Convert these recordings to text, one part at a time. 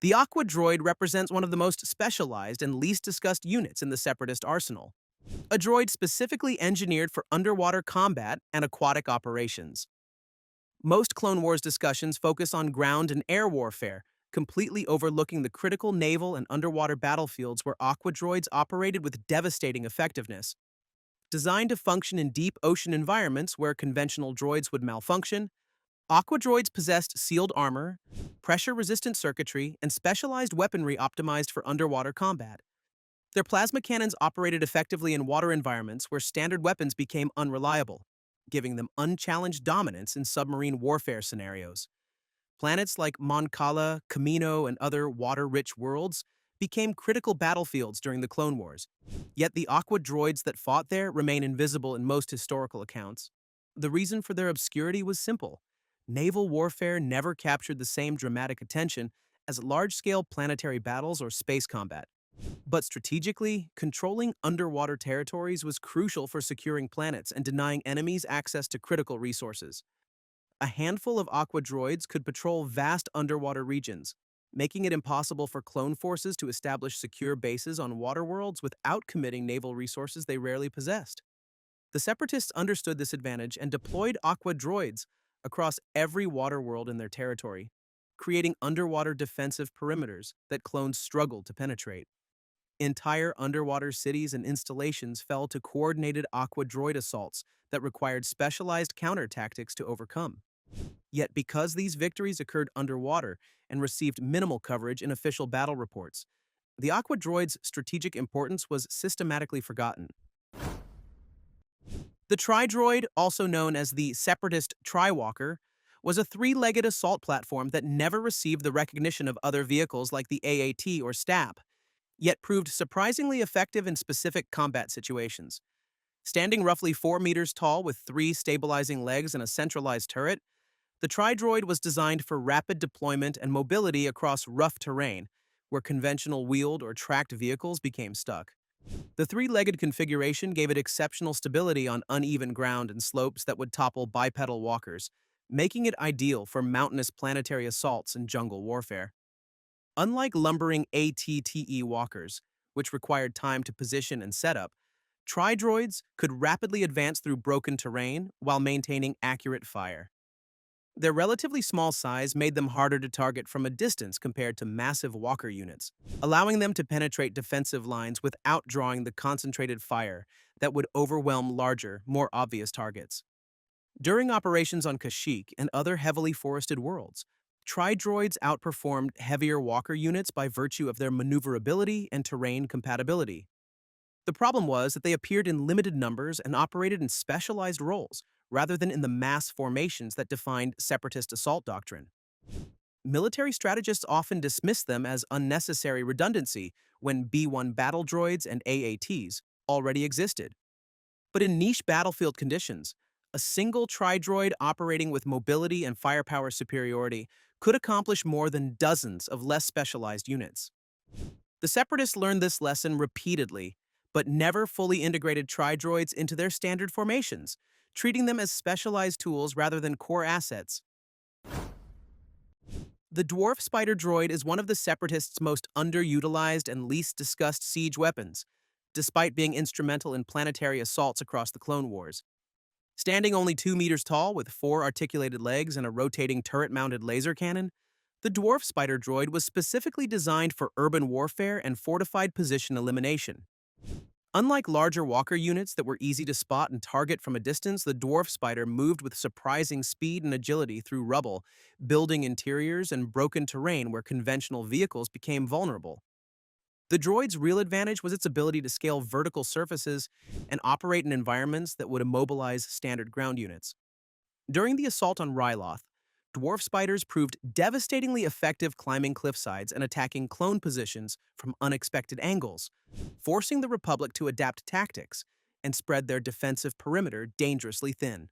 The Aqua Droid represents one of the most specialized and least discussed units in the Separatist arsenal, a droid specifically engineered for underwater combat and aquatic operations. Most Clone Wars discussions focus on ground and air warfare, completely overlooking the critical naval and underwater battlefields where Aqua Droids operated with devastating effectiveness. Designed to function in deep ocean environments where conventional droids would malfunction, Aqua Droids possessed sealed armor, pressure-resistant circuitry, and specialized weaponry optimized for underwater combat. Their plasma cannons operated effectively in water environments where standard weapons became unreliable, giving them unchallenged dominance in submarine warfare scenarios. Planets like Mon Cala, Camino, and other water-rich worlds became critical battlefields during the Clone Wars. Yet the Aqua Droids that fought there remain invisible in most historical accounts. The reason for their obscurity was simple. Naval warfare never captured the same dramatic attention as large-scale planetary battles or space combat. But strategically, controlling underwater territories was crucial for securing planets and denying enemies access to critical resources. A handful of Aqua Droids could patrol vast underwater regions, making it impossible for clone forces to establish secure bases on water worlds without committing naval resources they rarely possessed. The Separatists understood this advantage and deployed Aqua Droids across every water world in their territory, creating underwater defensive perimeters that clones struggled to penetrate. Entire underwater cities and installations fell to coordinated Aqua Droid assaults that required specialized counter tactics to overcome. Yet because these victories occurred underwater and received minimal coverage in official battle reports, the Aqua Droid's strategic importance was systematically forgotten. The Tri-Droid, also known as the Separatist Tri-Walker, was a three-legged assault platform that never received the recognition of other vehicles like the AAT or STAB, yet proved surprisingly effective in specific combat situations. Standing roughly 4 meters tall with three stabilizing legs and a centralized turret, the Tri-Droid was designed for rapid deployment and mobility across rough terrain, where conventional wheeled or tracked vehicles became stuck. The three-legged configuration gave it exceptional stability on uneven ground and slopes that would topple bipedal walkers, making it ideal for mountainous planetary assaults and jungle warfare. Unlike lumbering ATTE walkers, which required time to position and setup, Tri-Droids could rapidly advance through broken terrain while maintaining accurate fire. Their relatively small size made them harder to target from a distance compared to massive walker units, allowing them to penetrate defensive lines without drawing the concentrated fire that would overwhelm larger, more obvious targets. During operations on Kashyyyk and other heavily forested worlds, Tri-Droids outperformed heavier walker units by virtue of their maneuverability and terrain compatibility. The problem was that they appeared in limited numbers and operated in specialized roles, rather than in the mass formations that defined Separatist assault doctrine. Military strategists often dismiss them as unnecessary redundancy when B-1 battle droids and AATs already existed. But in niche battlefield conditions, a single tri-droid operating with mobility and firepower superiority could accomplish more than dozens of less specialized units. The Separatists learned this lesson repeatedly, but never fully integrated tri-droids into their standard formations, treating them as specialized tools rather than core assets. The Dwarf Spider droid is one of the Separatists' most underutilized and least discussed siege weapons, despite being instrumental in planetary assaults across the Clone Wars. Standing only 2 meters tall with 4 articulated legs and a rotating turret-mounted laser cannon, the Dwarf Spider droid was specifically designed for urban warfare and fortified position elimination. Unlike larger walker units that were easy to spot and target from a distance, the Dwarf Spider moved with surprising speed and agility through rubble, building interiors and broken terrain where conventional vehicles became vulnerable. The droid's real advantage was its ability to scale vertical surfaces and operate in environments that would immobilize standard ground units. During the assault on Ryloth, Dwarf Spiders proved devastatingly effective climbing cliffsides and attacking clone positions from unexpected angles, forcing the Republic to adapt tactics and spread their defensive perimeter dangerously thin.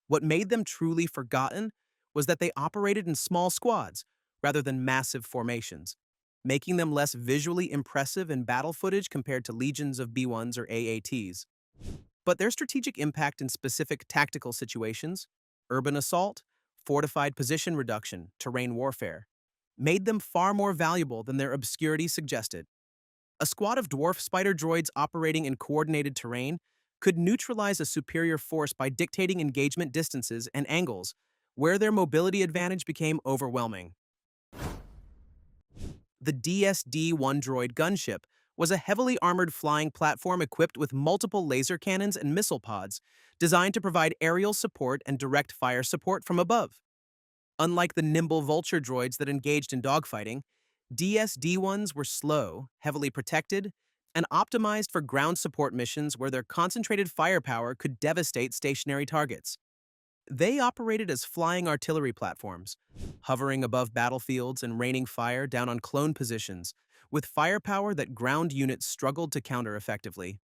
What made them truly forgotten was that they operated in small squads rather than massive formations, making them less visually impressive in battle footage compared to legions of B-1s or AATs. But their strategic impact in specific tactical situations, urban assault, fortified position reduction, terrain warfare, made them far more valuable than their obscurity suggested. A squad of dwarf spider droids operating in coordinated terrain could neutralize a superior force by dictating engagement distances and angles, where their mobility advantage became overwhelming. The DSD-1 droid gunship was a heavily armored flying platform equipped with multiple laser cannons and missile pods, designed to provide aerial support and direct fire support from above. Unlike the nimble vulture droids that engaged in dogfighting, DSD-1s were slow, heavily protected, and optimized for ground support missions where their concentrated firepower could devastate stationary targets. They operated as flying artillery platforms, hovering above battlefields and raining fire down on clone positions, with firepower that ground units struggled to counter effectively.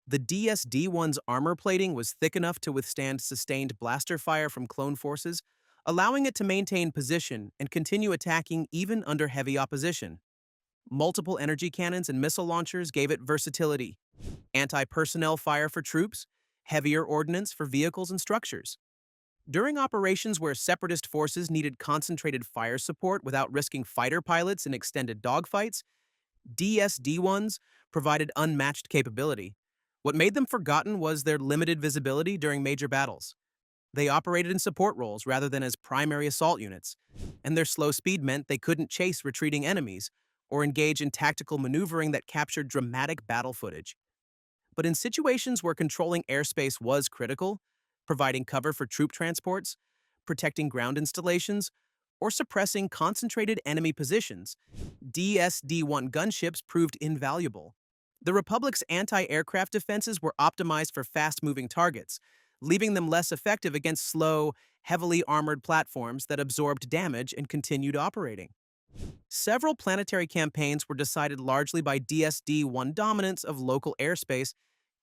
The DSD-1's armor plating was thick enough to withstand sustained blaster fire from clone forces, allowing it to maintain position and continue attacking even under heavy opposition. Multiple energy cannons and missile launchers gave it versatility: anti-personnel fire for troops, heavier ordnance for vehicles and structures. During operations where Separatist forces needed concentrated fire support without risking fighter pilots in extended dogfights, DSD-1s provided unmatched capability. What made them forgotten was their limited visibility during major battles. They operated in support roles rather than as primary assault units, and their slow speed meant they couldn't chase retreating enemies or engage in tactical maneuvering that captured dramatic battle footage. But in situations where controlling airspace was critical, providing cover for troop transports, protecting ground installations, or suppressing concentrated enemy positions, DSD-1 gunships proved invaluable. The Republic's anti-aircraft defenses were optimized for fast-moving targets, leaving them less effective against slow, heavily armored platforms that absorbed damage and continued operating. Several planetary campaigns were decided largely by DSD-1 dominance of local airspace,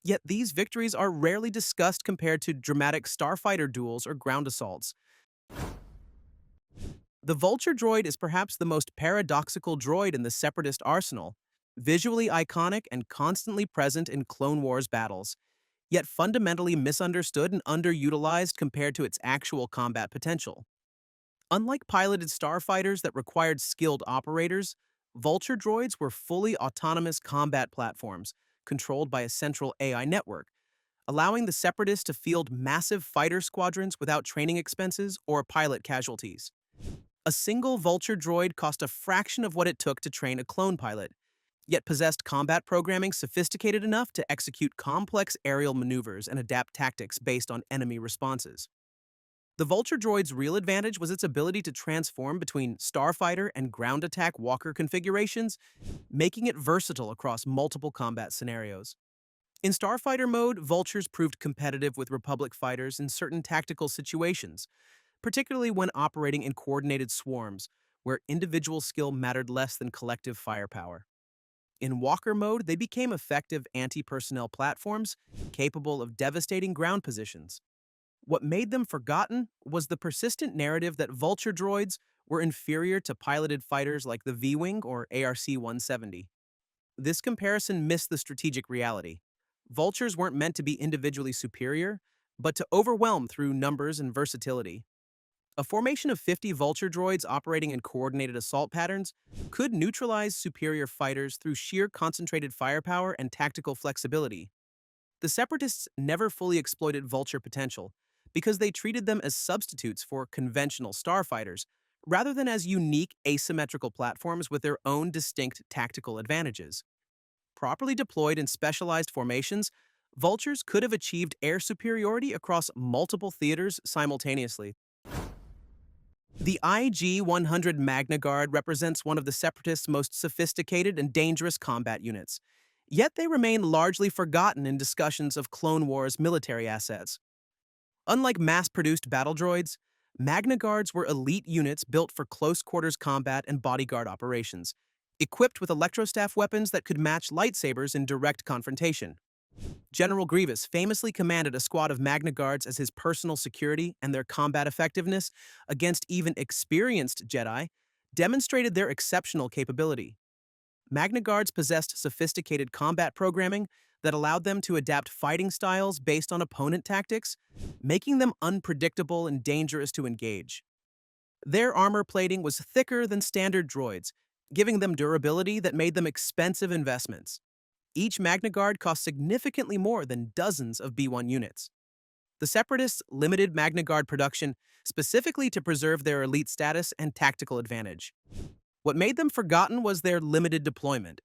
yet these victories are rarely discussed compared to dramatic starfighter duels or ground assaults. The Vulture droid is perhaps the most paradoxical droid in the Separatist arsenal, visually iconic and constantly present in Clone Wars battles, yet fundamentally misunderstood and underutilized compared to its actual combat potential. Unlike piloted starfighters that required skilled operators, Vulture droids were fully autonomous combat platforms, controlled by a central AI network, allowing the Separatists to field massive fighter squadrons without training expenses or pilot casualties. A single Vulture droid cost a fraction of what it took to train a clone pilot, yet possessed combat programming sophisticated enough to execute complex aerial maneuvers and adapt tactics based on enemy responses. The Vulture droid's real advantage was its ability to transform between starfighter and ground attack walker configurations, making it versatile across multiple combat scenarios. In starfighter mode, Vultures proved competitive with Republic fighters in certain tactical situations, particularly when operating in coordinated swarms, where individual skill mattered less than collective firepower. In Walker mode, they became effective anti-personnel platforms capable of devastating ground positions. What made them forgotten was the persistent narrative that Vulture droids were inferior to piloted fighters like the V-Wing or ARC-170. This comparison missed the strategic reality. Vultures weren't meant to be individually superior, but to overwhelm through numbers and versatility. A formation of 50 Vulture droids operating in coordinated assault patterns could neutralize superior fighters through sheer concentrated firepower and tactical flexibility. The Separatists never fully exploited Vulture potential because they treated them as substitutes for conventional starfighters, rather than as unique asymmetrical platforms with their own distinct tactical advantages. Properly deployed in specialized formations, Vultures could have achieved air superiority across multiple theaters simultaneously. The IG-100 Magna Guard represents one of the Separatists' most sophisticated and dangerous combat units, yet they remain largely forgotten in discussions of Clone Wars military assets. Unlike mass-produced battle droids, Magna Guards were elite units built for close-quarters combat and bodyguard operations, equipped with electrostaff weapons that could match lightsabers in direct confrontation. General Grievous famously commanded a squad of Magna Guards as his personal security, and their combat effectiveness against even experienced Jedi demonstrated their exceptional capability. Magna Guards possessed sophisticated combat programming that allowed them to adapt fighting styles based on opponent tactics, making them unpredictable and dangerous to engage. Their armor plating was thicker than standard droids, giving them durability that made them expensive investments. Each Magna Guard cost significantly more than dozens of B-1 units. The Separatists limited Magna Guard production specifically to preserve their elite status and tactical advantage. What made them forgotten was their limited deployment.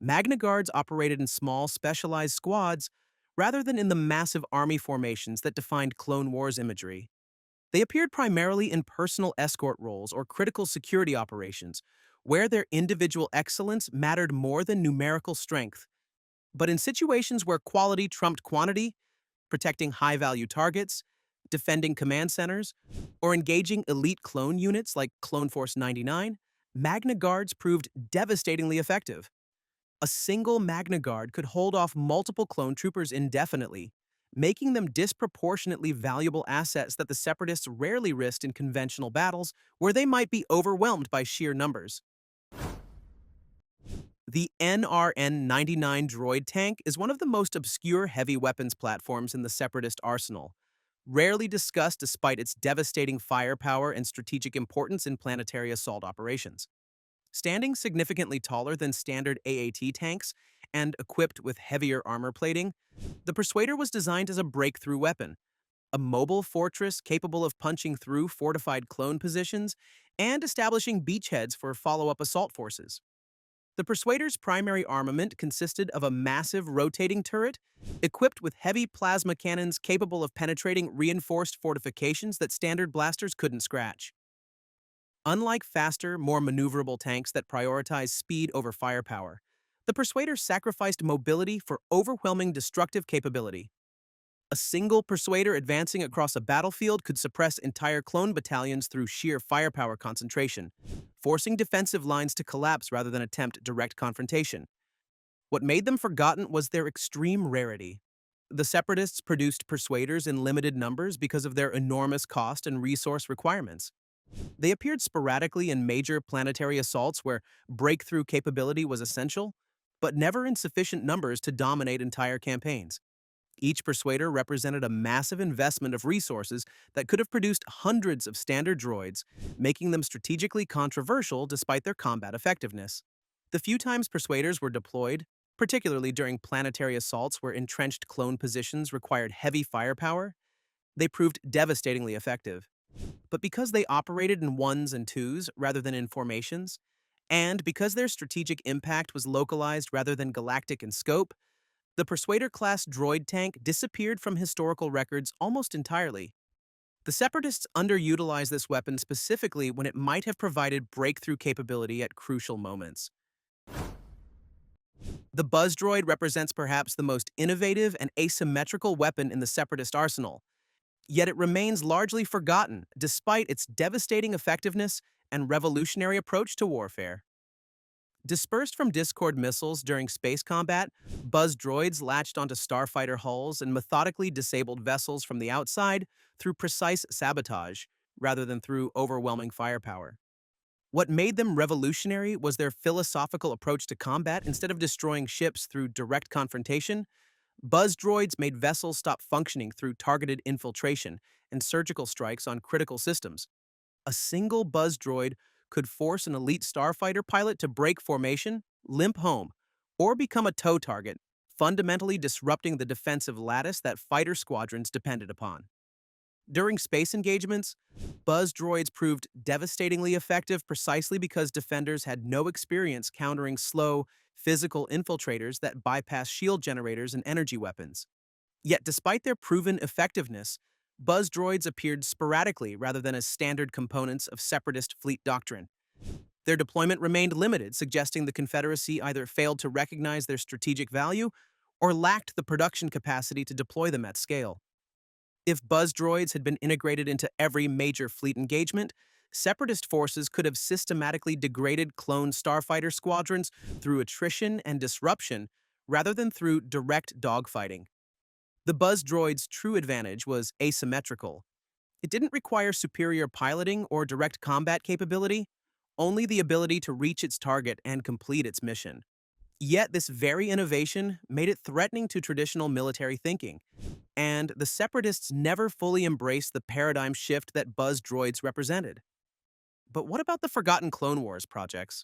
Magna Guards operated in small, specialized squads rather than in the massive army formations that defined Clone Wars imagery. They appeared primarily in personal escort roles or critical security operations, where their individual excellence mattered more than numerical strength. But in situations where quality trumped quantity, protecting high-value targets, defending command centers, or engaging elite clone units like Clone Force 99, Magna Guards proved devastatingly effective. A single Magna Guard could hold off multiple clone troopers indefinitely, making them disproportionately valuable assets that the Separatists rarely risked in conventional battles where they might be overwhelmed by sheer numbers. The NRN-99 droid tank is one of the most obscure heavy weapons platforms in the Separatist arsenal, rarely discussed despite its devastating firepower and strategic importance in planetary assault operations. Standing significantly taller than standard AAT tanks and equipped with heavier armor plating, the Persuader was designed as a breakthrough weapon, a mobile fortress capable of punching through fortified clone positions and establishing beachheads for follow-up assault forces. The Persuader's primary armament consisted of a massive rotating turret equipped with heavy plasma cannons capable of penetrating reinforced fortifications that standard blasters couldn't scratch. Unlike faster, more maneuverable tanks that prioritize speed over firepower, the Persuader sacrificed mobility for overwhelming destructive capability. A single Persuader advancing across a battlefield could suppress entire clone battalions through sheer firepower concentration, forcing defensive lines to collapse rather than attempt direct confrontation. What made them forgotten was their extreme rarity. The Separatists produced Persuaders in limited numbers because of their enormous cost and resource requirements. They appeared sporadically in major planetary assaults where breakthrough capability was essential, but never in sufficient numbers to dominate entire campaigns. Each Persuader represented a massive investment of resources that could have produced hundreds of standard droids, making them strategically controversial despite their combat effectiveness. The few times Persuaders were deployed, particularly during planetary assaults where entrenched clone positions required heavy firepower, they proved devastatingly effective. But because they operated in ones and twos rather than in formations, and because their strategic impact was localized rather than galactic in scope, the Persuader-class droid tank disappeared from historical records almost entirely. The Separatists underutilized this weapon specifically when it might have provided breakthrough capability at crucial moments. The Buzz Droid represents perhaps the most innovative and asymmetrical weapon in the Separatist arsenal, yet it remains largely forgotten despite its devastating effectiveness and revolutionary approach to warfare. Dispersed from Discord missiles during space combat, Buzz droids latched onto starfighter hulls and methodically disabled vessels from the outside through precise sabotage, rather than through overwhelming firepower. What made them revolutionary was their philosophical approach to combat. Instead of destroying ships through direct confrontation, Buzz droids made vessels stop functioning through targeted infiltration and surgical strikes on critical systems. A single Buzz droid could force an elite starfighter pilot to break formation, limp home, or become a tow target, fundamentally disrupting the defensive lattice that fighter squadrons depended upon. During space engagements, Buzz droids proved devastatingly effective precisely because defenders had no experience countering slow, physical infiltrators that bypass shield generators and energy weapons. Yet despite their proven effectiveness, Buzz droids appeared sporadically rather than as standard components of Separatist fleet doctrine. Their deployment remained limited, suggesting the Confederacy either failed to recognize their strategic value or lacked the production capacity to deploy them at scale. If Buzz droids had been integrated into every major fleet engagement, Separatist forces could have systematically degraded clone starfighter squadrons through attrition and disruption rather than through direct dogfighting. The Buzz droid's true advantage was asymmetrical. It didn't require superior piloting or direct combat capability, only the ability to reach its target and complete its mission. Yet this very innovation made it threatening to traditional military thinking, and the Separatists never fully embraced the paradigm shift that Buzz droids represented. But what about the Forgotten Clone Wars projects?